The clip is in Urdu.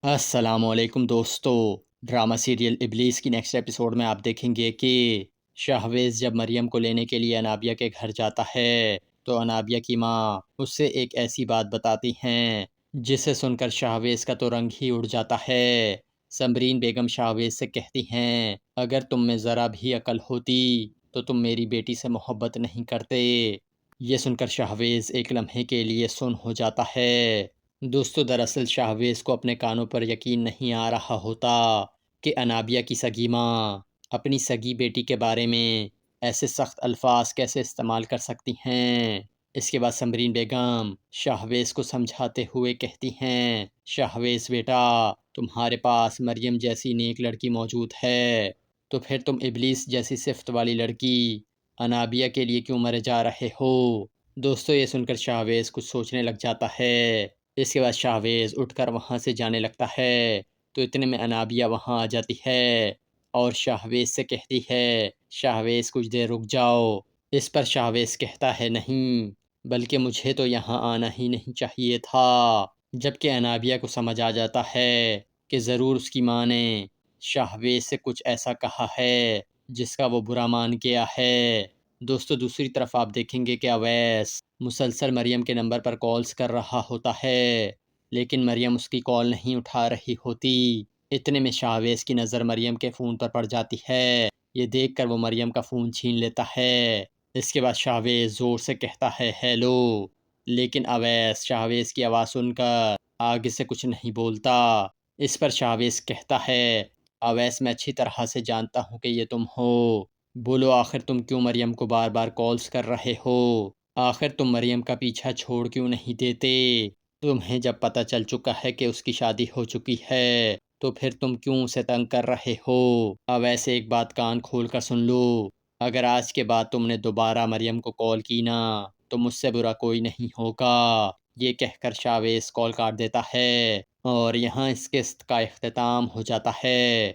السلام علیکم دوستو۔ ڈرامہ سیریل ابلیس کی نیکسٹ ایپیسوڈ میں آپ دیکھیں گے کہ شہویز جب مریم کو لینے کے لیے انابیہ کے گھر جاتا ہے تو انابیہ کی ماں اس سے ایک ایسی بات بتاتی ہیں جسے سن کر شہویز کا تو رنگ ہی اڑ جاتا ہے۔ سمرین بیگم شہویز سے کہتی ہیں اگر تم میں ذرا بھی عقل ہوتی تو تم میری بیٹی سے محبت نہیں کرتے۔ یہ سن کر شہویز ایک لمحے کے لیے سن ہو جاتا ہے۔ دوستو دراصل شہویز کو اپنے کانوں پر یقین نہیں آ رہا ہوتا کہ انابیہ کی سگی ماں اپنی سگی بیٹی کے بارے میں ایسے سخت الفاظ کیسے استعمال کر سکتی ہیں۔ اس کے بعد سمرین بیگم شہویز کو سمجھاتے ہوئے کہتی ہیں شہویز بیٹا، تمہارے پاس مریم جیسی نیک لڑکی موجود ہے تو پھر تم ابلیس جیسی صفت والی لڑکی انابیہ کے لیے کیوں مرے جا رہے ہو۔ دوستو یہ سن کر شہویز کچھ سوچنے لگ جاتا ہے۔ اس کے بعد شہویز اٹھ کر وہاں سے جانے لگتا ہے تو اتنے میں انابیہ وہاں آ جاتی ہے اور شہویز سے کہتی ہے شہویز کچھ دیر رک جاؤ۔ اس پر شہویز کہتا ہے نہیں، بلکہ مجھے تو یہاں آنا ہی نہیں چاہیے تھا۔ جبکہ انابیہ کو سمجھ آ جاتا ہے کہ ضرور اس کی ماں نے شہویز سے کچھ ایسا کہا ہے جس کا وہ برا مان گیا ہے۔ دوستو دوسری طرف آپ دیکھیں گے کہ اویس مسلسل مریم کے نمبر پر کالز کر رہا ہوتا ہے لیکن مریم اس کی کال نہیں اٹھا رہی ہوتی۔ اتنے میں شہویز کی نظر مریم کے فون پر پڑ جاتی ہے۔ یہ دیکھ کر وہ مریم کا فون چھین لیتا ہے۔ اس کے بعد شہویز زور سے کہتا ہے ہیلو، لیکن اویس شہویز کی آواز سن کر آگے سے کچھ نہیں بولتا۔ اس پر شہویز کہتا ہے اویس میں اچھی طرح سے جانتا ہوں کہ یہ تم ہو، بولو آخر تم کیوں مریم کو بار بار کالز کر رہے ہو؟ آخر تم مریم کا پیچھا چھوڑ کیوں نہیں دیتے؟ تمہیں جب پتہ چل چکا ہے کہ اس کی شادی ہو چکی ہے تو پھر تم کیوں اسے تنگ کر رہے ہو؟ اب ایسے ایک بات کان کھول کر سن لو، اگر آج کے بعد تم نے دوبارہ مریم کو کال کی نا تو مجھ سے برا کوئی نہیں ہوگا۔ یہ کہہ کر شہویز کال کاٹ دیتا ہے اور یہاں اس قسط کا اختتام ہو جاتا ہے۔